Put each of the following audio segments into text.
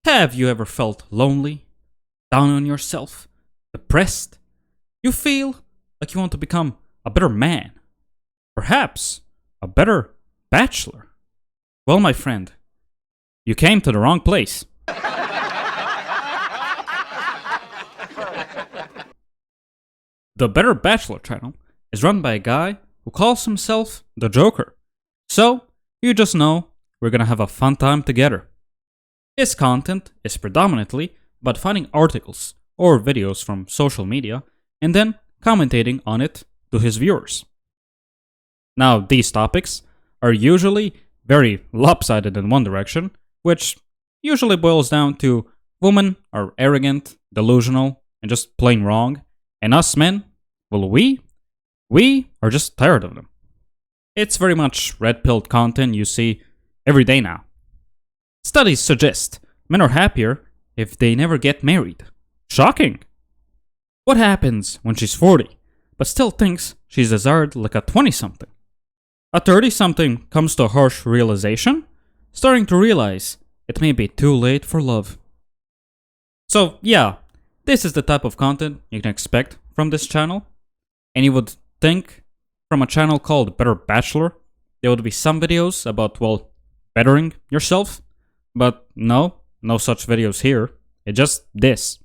Have you ever felt lonely, down on yourself, depressed? You feel like you want to become a better man, perhaps a better bachelor? Well, my friend, you came to the wrong place. The Better Bachelor channel is run by a guy who calls himself the Joker. So, you just know we're gonna have a fun time together. His content is predominantly about finding articles or videos from social media and then commentating on it to his viewers. Now, these topics are usually very lopsided in one direction, which usually boils down to women are arrogant, delusional, and just plain wrong, and us men, well, we are just tired of them. It's very much red-pilled content you see every day now. Studies suggest men are happier if they never get married. Shocking! What happens when she's 40, but still thinks she's desired like a 20-something? A 30-something comes to a harsh realization, starting to realize it may be too late for love. So yeah, this is the type of content you can expect from this channel, and you would think from a channel called Better Bachelor, there would be some videos about, well, bettering yourself, but no such videos here. It's just this.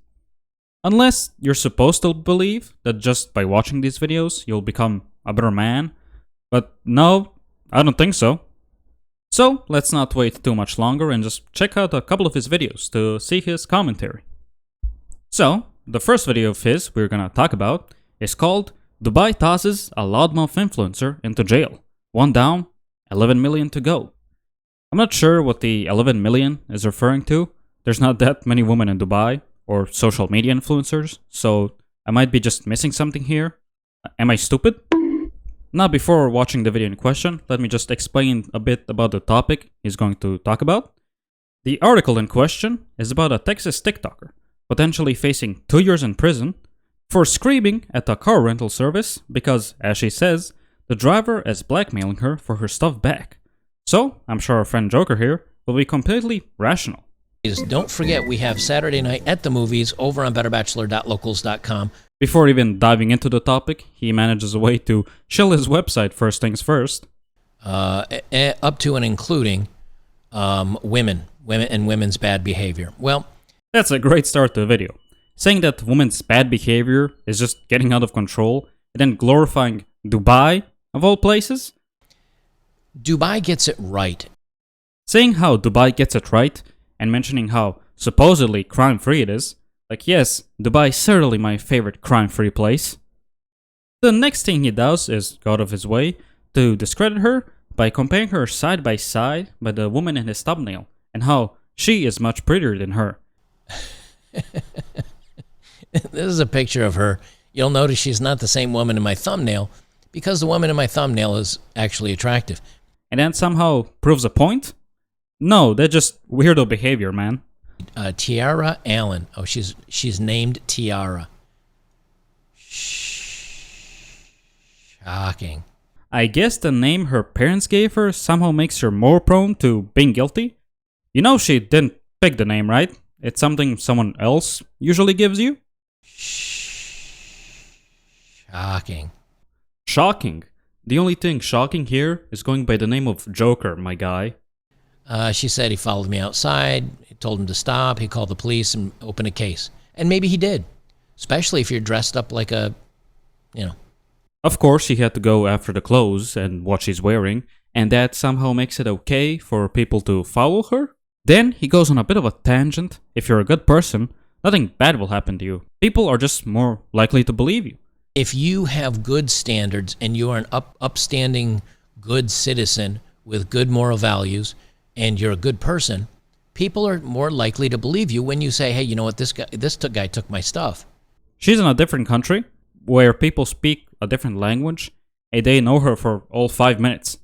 Unless you're supposed to believe that just by watching these videos, you'll become a better man. But no, I don't think so. So let's not wait too much longer and just check out a couple of his videos to see his commentary. So, the first video of his we're gonna talk about is called Dubai Tosses a Loudmouth Influencer into Jail. 1 down, 11 million to go. I'm not sure what the 11 million is referring to. There's not that many women in Dubai or social media influencers, so I might be just missing something here. Am I stupid? Now, before watching the video in question, let me just explain a bit about the topic he's going to talk about. The article in question is about a Texas TikToker potentially facing 2 years in prison for screaming at a car rental service because, as she says, the driver is blackmailing her for her stuff back. So, I'm sure our friend Joker here will be completely rational. Don't forget, we have Saturday night at the movies over on betterbachelor.locals.com. Before even diving into the topic, he manages a way to shill his website first things first. Up to and including women and women's bad behavior. Well, that's a great start to the video. Saying that women's bad behavior is just getting out of control, and then glorifying Dubai, of all places? Dubai gets it right. Saying how Dubai gets it right, and mentioning how supposedly crime-free it is, like yes, Dubai is certainly my favorite crime-free place. The next thing he does is go out of his way to discredit her by comparing her side by side by the woman in his thumbnail, and how she is much prettier than her. This is a picture of her. You'll notice she's not the same woman in my thumbnail because the woman in my thumbnail is actually attractive. And then somehow proves a point? No, that's just weirdo behavior, man. Tiara Allen. Oh, she's named Tiara. Shocking. I guess the name her parents gave her somehow makes her more prone to being guilty. You know she didn't pick the name, right? It's something someone else usually gives you. Shocking. Shocking. The only thing shocking here is going by the name of Joker, my guy. She said he followed me outside, he told him to stop, he called the police and opened a case. And maybe he did, especially if you're dressed up like a, you know. Of course, he had to go after the clothes and what she's wearing, and that somehow makes it okay for people to follow her. Then he goes on a bit of a tangent. If you're a good person, nothing bad will happen to you. People are just more likely to believe you. If you have good standards and you are an upstanding, good citizen with good moral values, and you're a good person, people are more likely to believe you when you say, hey, you know what, this guy took my stuff. She's in a different country where people speak a different language and they know her for all 5 minutes.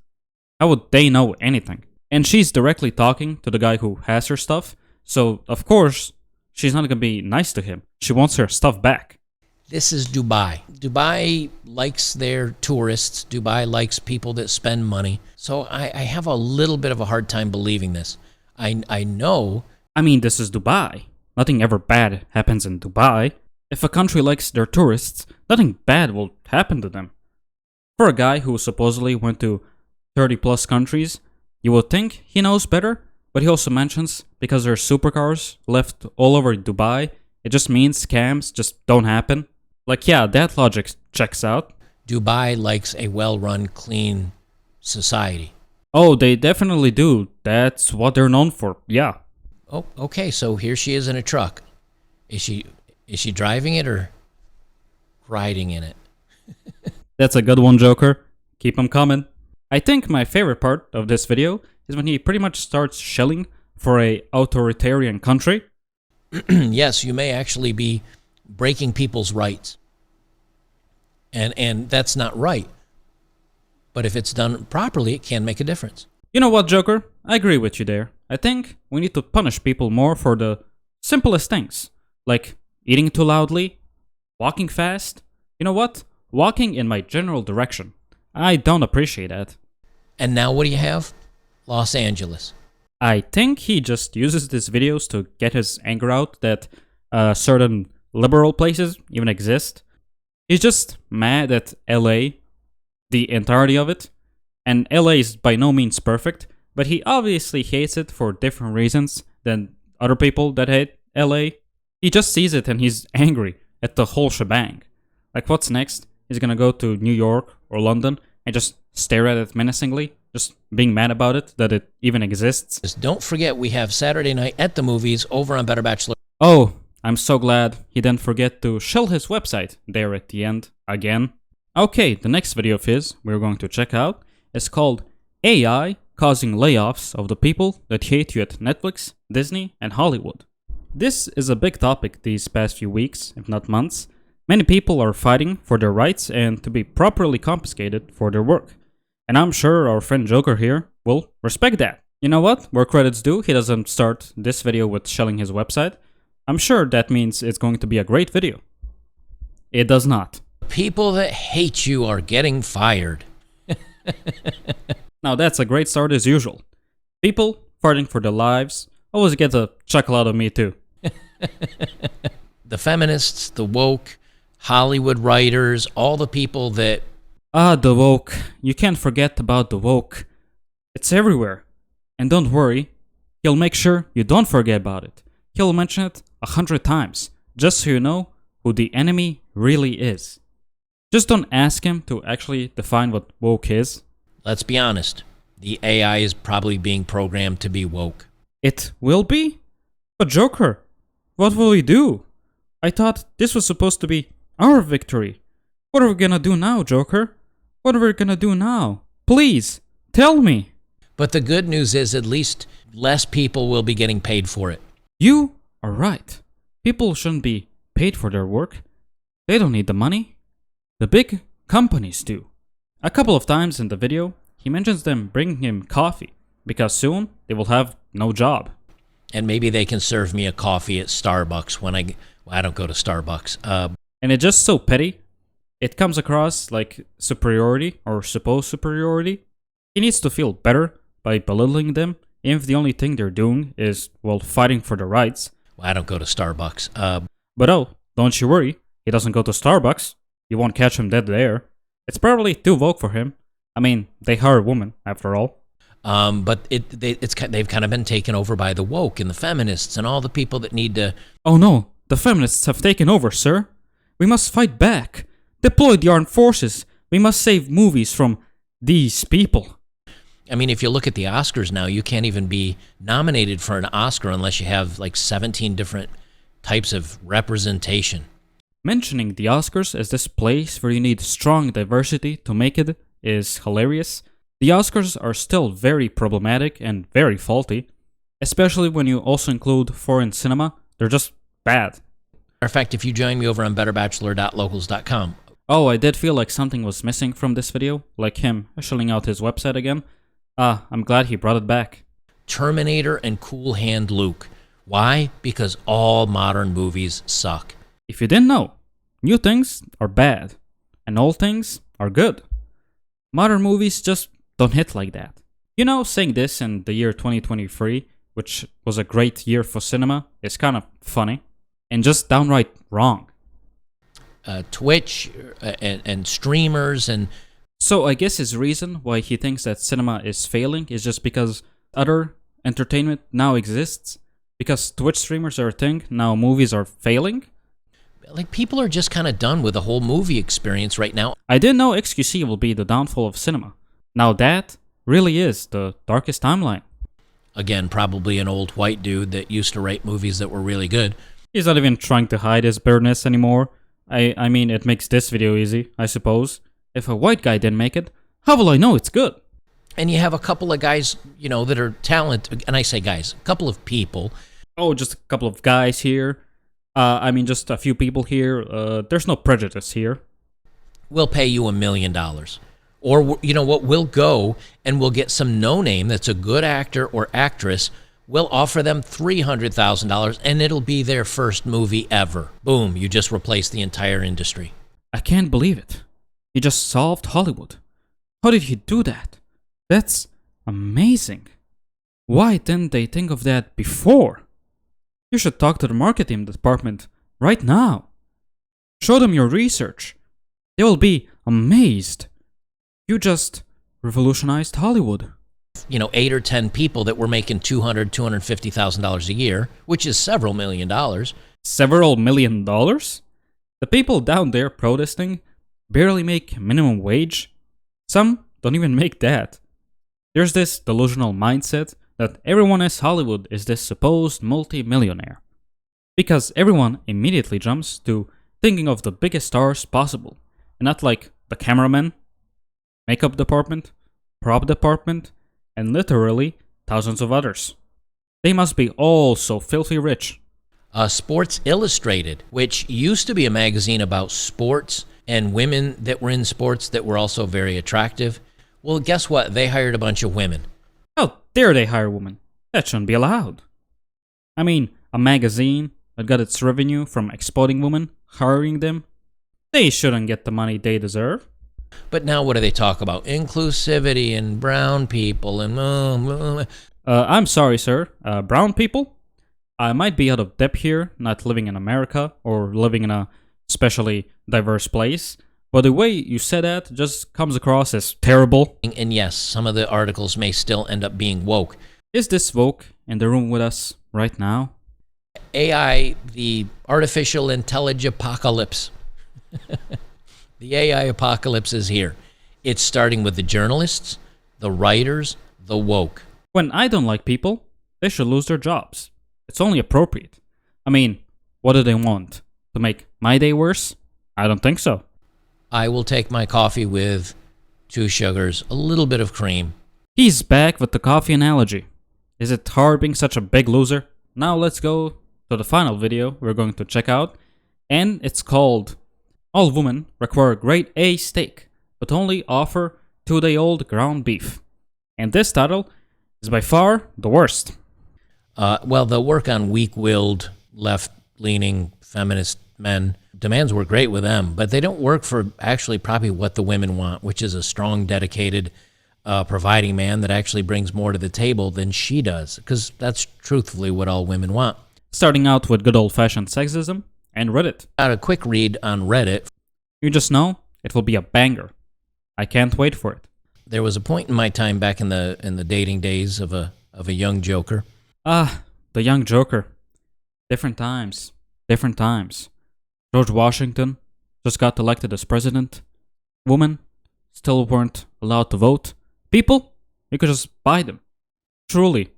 How would they know anything? And she's directly talking to the guy who has her stuff, so of course she's not gonna be nice to him. She wants her stuff back. This is Dubai. Dubai likes their tourists. Dubai likes people that spend money. So I have a little bit of a hard time believing this. I know. I mean, this is Dubai. Nothing ever bad happens in Dubai. If a country likes their tourists, nothing bad will happen to them. For a guy who supposedly went to 30 plus countries, you would think he knows better, but he also mentions because there are supercars left all over Dubai, it just means scams just don't happen. Like, yeah, that logic checks out. Dubai likes a well-run, clean society. Oh, they definitely do. That's what they're known for, yeah. Oh, okay. So here she is in a truck. Is she driving it or riding in it? That's a good one, Joker. Keep 'em coming. I think my favorite part of this video is when he pretty much starts shelling for a authoritarian country. Yes, you may actually be breaking people's rights. And that's not right. But if it's done properly, it can make a difference. You know what, Joker? I agree with you there. I think we need to punish people more for the simplest things, like eating too loudly, walking fast. You know what? Walking in my general direction. I don't appreciate that. And now what do you have? Los Angeles. I think he just uses these videos to get his anger out that certain liberal places even exist. He's just mad at LA, the entirety of it. And LA is by no means perfect, but he obviously hates it for different reasons than other people that hate LA. He just sees it and he's angry at the whole shebang. Like, what's next? He's gonna go to New York or London and just stare at it menacingly, just being mad about it, that it even exists. Just don't forget we have Saturday night at the movies over on Better Bachelor. Oh, I'm so glad he didn't forget to shell his website there at the end again. Okay, the next video of his we're going to check out is called AI Causing Layoffs of the People That Hate You at Netflix, Disney, and Hollywood. This is a big topic these past few weeks, if not months. Many people are fighting for their rights and to be properly compensated for their work. And I'm sure our friend Joker here will respect that. You know what? Where credit's due, he doesn't start this video with shelling his website. I'm sure that means it's going to be a great video. It does not. People that hate you are getting fired. Now that's a great start as usual. People fighting for their lives always get a chuckle out of me too. The feminists, the woke, Hollywood writers, all the people that... The woke. You can't forget about the woke. It's everywhere. And don't worry, he'll make sure you don't forget about it. He'll mention it 100 times, just so you know who the enemy really is. Just don't ask him to actually define what woke is. Let's be honest, the AI is probably being programmed to be woke. It will be? But Joker, what will we do? I thought this was supposed to be our victory. What are we gonna do now, Joker? What are we gonna do now? Please, tell me. But the good news is at least less people will be getting paid for it. You are right. People shouldn't be paid for their work. They don't need the money. The big companies do. A couple of times in the video, he mentions them bringing him coffee, because soon they will have no job. And maybe they can serve me a coffee at Starbucks when I don't go to Starbucks. And it's just so petty. It comes across like superiority or supposed superiority. He needs to feel better by belittling them, even if the only thing they're doing is, well, fighting for their rights. I don't go to Starbucks. But oh, don't you worry. He doesn't go to Starbucks. You won't catch him dead there. It's probably too woke for him. I mean, they hire a woman, after all. But they've kind of been taken over by the woke and the feminists and all the people that need to... Oh no, the feminists have taken over, sir. We must fight back. Deploy the armed forces. We must save movies from these people. I mean, if you look at the Oscars now, you can't even be nominated for an Oscar unless you have like 17 different types of representation. Mentioning the Oscars as this place where you need strong diversity to make it is hilarious. The Oscars are still very problematic and very faulty, especially when you also include foreign cinema. They're just bad. Matter of fact, if you join me over on betterbachelor.locals.com. Oh, I did feel like something was missing from this video, like him shelling out his website again. I'm glad he brought it back. Terminator and Cool Hand Luke. Why? Because all modern movies suck. If you didn't know, new things are bad, and old things are good. Modern movies just don't hit like that. You know, saying this in the year 2023 which was a great year for cinema, is kind of funny and just downright wrong. Twitch and streamers and So I guess his reason why he thinks that cinema is failing is just because other entertainment now exists. Because Twitch streamers are a thing, now movies are failing. like people are just kind of done with the whole movie experience right now. I didn't know XQC will be the downfall of cinema. Now that really is the darkest timeline. Again, probably an old white dude that used to write movies that were really good. He's not even trying to hide his bitterness anymore. I mean, it makes this video easy, I suppose. If a white guy didn't make it, how will I know it's good? And you have a couple of guys, you know, that are talented, and I say guys, a couple of people. Oh, just a couple of guys here. I mean, just a few people here. There's no prejudice here. We'll pay you $1 million. Or, you know what, we'll go and we'll get some no-name that's a good actor or actress. We'll offer them $300,000 and it'll be their first movie ever. Boom, you just replaced the entire industry. I can't believe it. He just solved Hollywood. How did he do that? That's amazing. Why didn't they think of that before? You should talk to the marketing department right now. Show them your research. They will be amazed. You just revolutionized Hollywood. You know, 8 or 10 people that were making $200,000, $250,000 a year, which is several $1 million. Several $1 million? The people down there protesting barely make minimum wage. Some don't even make that. There's this delusional mindset that everyone in Hollywood is this supposed multi-millionaire. Because everyone immediately jumps to thinking of the biggest stars possible, and not like the cameraman, makeup department, prop department, and literally thousands of others. They must be all so filthy rich. Sports Illustrated, which used to be a magazine about sports and women that were in sports that were also very attractive. Well, guess what? They hired a bunch of women. How dare they hire women? That shouldn't be allowed. I mean, a magazine that got its revenue from exploiting women, hiring them, they shouldn't get the money they deserve. But now what do they talk about? Inclusivity and brown people and... I'm sorry, sir. Brown people? I might be out of depth here, not living in America or living in a especially diverse place, but the way you said that just comes across as terrible. And yes, some of the articles may still end up being woke. Is this woke in the room with us right now? AI, the artificial intelligence apocalypse. The AI apocalypse is here. It's starting with the journalists, the writers, the woke. When I don't like people, they should lose their jobs. It's only appropriate. I mean, what do they want? To make my day worse? I don't think so. I will take my coffee with 2 sugars, a little bit of cream. He's back with the coffee analogy. Is it hard being such a big loser? Now let's go to the final video we're going to check out. And it's called All Women Require Grade A Steak, but only offer 2-day-old ground beef. And this title is by far the worst. Well, they'll work on weak-willed, left-leaning feminist men. Demands work great with them, but they don't work for actually probably what the women want, which is a strong, dedicated, providing man that actually brings more to the table than she does, because that's truthfully what all women want. Starting out with good old-fashioned sexism and Reddit. Got a quick read on Reddit. You just know it will be a banger. I can't wait for it. There was a point in my time back in the dating days of a young joker. Ah, the young joker. Different times. Different times. George Washington just got elected as president. Women still weren't allowed to vote. People, you could just buy them. Truly,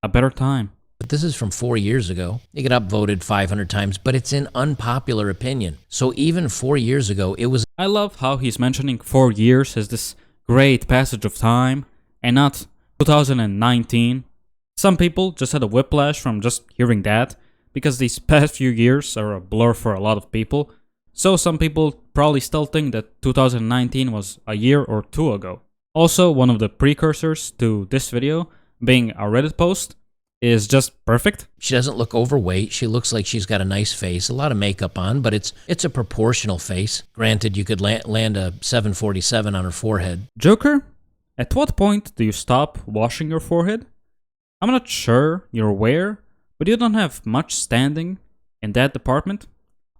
a better time. But this is from 4 years ago. It got upvoted 500 times, but it's an unpopular opinion. So even 4 years ago, it was... I love how he's mentioning 4 years as this great passage of time, and not 2019. Some people just had a whiplash from just hearing that, because these past few years are a blur for a lot of people. So some people probably still think that 2019 was a year or 2 ago. Also, one of the precursors to this video, being a Reddit post, is just perfect. She doesn't look overweight. She looks like she's got a nice face, a lot of makeup on, but it's a proportional face. Granted, you could land a 747 on her forehead. Joker, at what point do you stop washing your forehead? I'm not sure you're aware, but you don't have much standing in that department.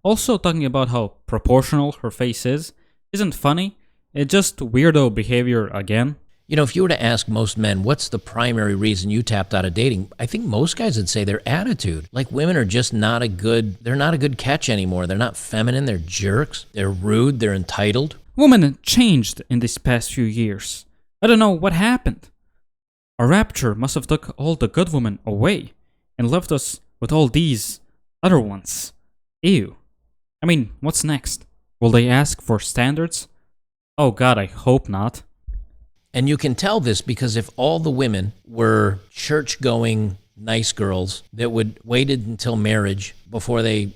Also, talking about how proportional her face is isn't funny, it's just weirdo behavior again. You know, if you were to ask most men, what's the primary reason you tapped out of dating? I think most guys would say their attitude. Like women are just they're not a good catch anymore. They're not feminine, they're jerks, they're rude, they're entitled. Women changed in these past few years. I don't know what happened. A rapture must have took all the good women away and left us with all these other ones. Ew. I mean, what's next? Will they ask for standards? Oh god, I hope not. And you can tell this because if all the women were church-going nice girls that would waited until marriage before they,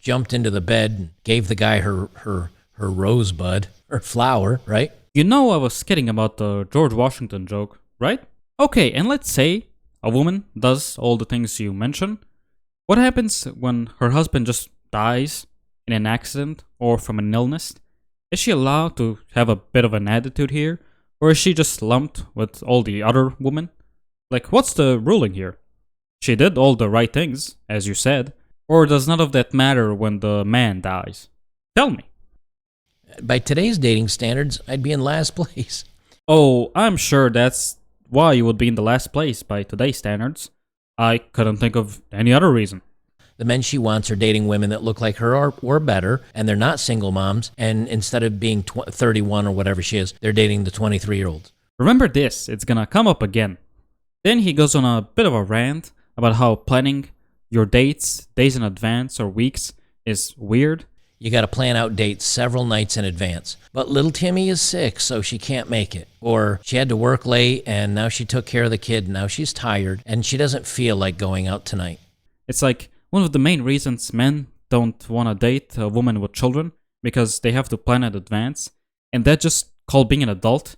jumped into the bed and gave the guy her rosebud or flower, right? You know I was kidding about the George Washington joke, right? Okay, and let's say a woman does all the things you mentioned. What happens when her husband just dies in an accident or from an illness? Is she allowed to have a bit of an attitude here? Or is she just lumped with all the other women? Like, what's the ruling here? She did all the right things, as you said. Or does none of that matter when the man dies? Tell me. By today's dating standards, I'd be in last place. Oh, I'm sure that's why you would be in the last place by today's standards. I couldn't think of any other reason. The men she wants are dating women that look like her or better, and they're not single moms. And instead of being 31 or whatever she is, they're dating the 23-year-olds. Remember this, it's gonna come up again. Then he goes on a bit of a rant about how planning your dates days in advance or weeks is weird. You got to plan out dates several nights in advance. But little Timmy is sick, so she can't make it. Or she had to work late, and now she took care of the kid, and now she's tired, and she doesn't feel like going out tonight. It's like one of the main reasons men don't want to date a woman with children, because they have to plan in advance, and that's just called being an adult.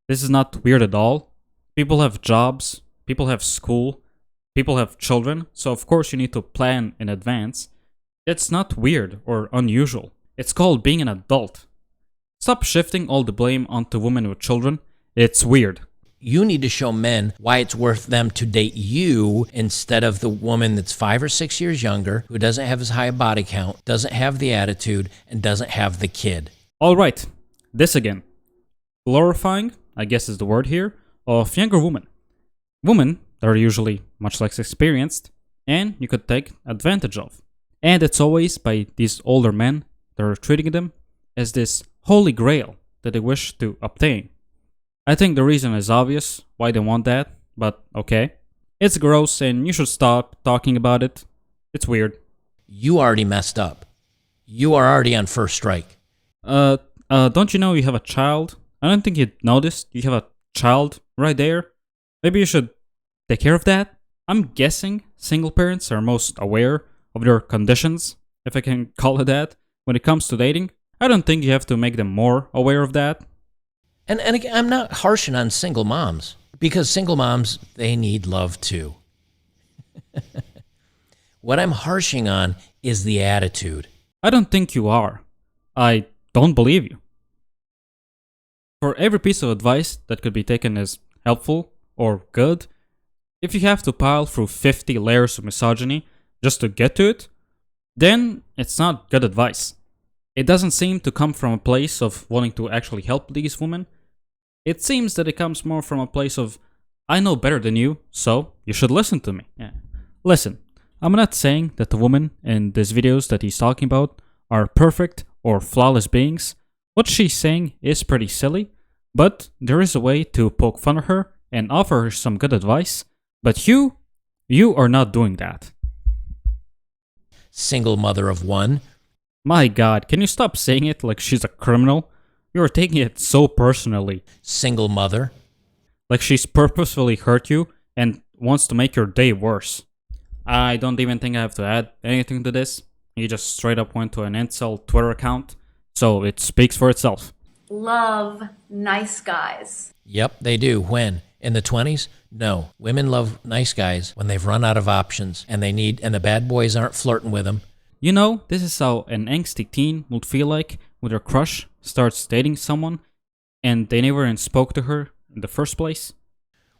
This is not weird at all. People have jobs, people have school, people have children, so of course you need to plan in advance. It's not weird or unusual. It's called being an adult. Stop shifting all the blame onto women with children. It's weird. You need to show men why it's worth them to date you instead of the woman that's 5 or 6 years younger, who doesn't have as high a body count, doesn't have the attitude, and doesn't have the kid. Alright, this again. Glorifying, I guess is the word here, of younger women. Women that are usually much less experienced, and you could take advantage of. And it's always by these older men that are treating them as this holy grail that they wish to obtain. I think the reason is obvious why they want that, but okay. It's gross and you should stop talking about it. It's weird. You already messed up. You are already on first strike. Don't you know you have a child? I don't think you noticed you have a child right there. Maybe you should take care of that. I'm guessing single parents are most aware of their conditions, if I can call it that, when it comes to dating. I don't think you have to make them more aware of that. And again, I'm not harshing on single moms, because single moms, they need love too. What I'm harshing on is the attitude. I don't think you are. I don't believe you. For every piece of advice that could be taken as helpful or good, if you have to pile through 50 layers of misogyny just to get to it, then it's not good advice. It doesn't seem to come from a place of wanting to actually help these women. It seems that it comes more from a place of, I know better than you, so you should listen to me. Yeah. Listen, I'm not saying that the women in these videos that he's talking about are perfect or flawless beings. What she's saying is pretty silly, but there is a way to poke fun at her and offer her some good advice. But you are not doing that. Single mother of one. My god, can you stop saying it like she's a criminal? You're taking it so personally. Single mother. Like she's purposefully hurt you and wants to make your day worse. I don't even think I have to add anything to this. He just straight up went to an incel Twitter account, so it speaks for itself. Love nice guys. Yep, they do. When? In the 20s? No. Women love nice guys when they've run out of options and the bad boys aren't flirting with them. You know, this is how an angsty teen would feel like when their crush starts dating someone and they never even spoke to her in the first place.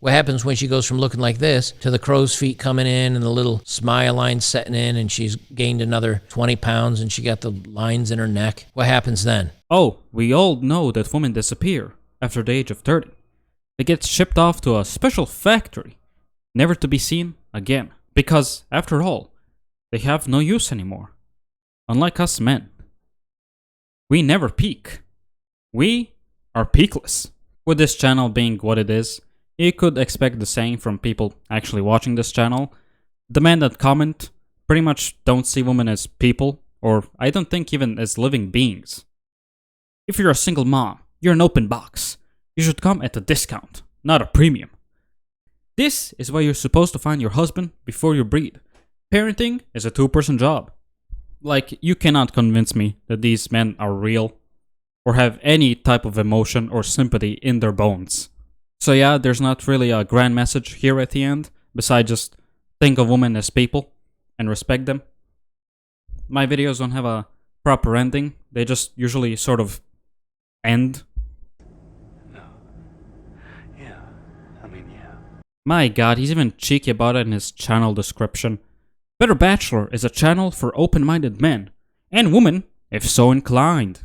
What happens when she goes from looking like this to the crow's feet coming in and the little smile line setting in and she's gained another 20 pounds and she got the lines in her neck? What happens then? Oh, we all know that women disappear after the age of 30. They get shipped off to a special factory, never to be seen again. Because, after all, they have no use anymore. Unlike us men. We never peak. We are peakless. With this channel being what it is, you could expect the same from people actually watching this channel. The men that comment pretty much don't see women as people, or I don't think even as living beings. If you're a single mom, you're an open box. You should come at a discount, not a premium. This is why you're supposed to find your husband before you breed. Parenting is a two-person job. Like, you cannot convince me that these men are real or have any type of emotion or sympathy in their bones. So yeah, there's not really a grand message here at the end, besides just think of women as people and respect them. My videos don't have a proper ending. They just usually sort of end. My god, he's even cheeky about it in his channel description. Better Bachelor is a channel for open-minded men and women, if so inclined.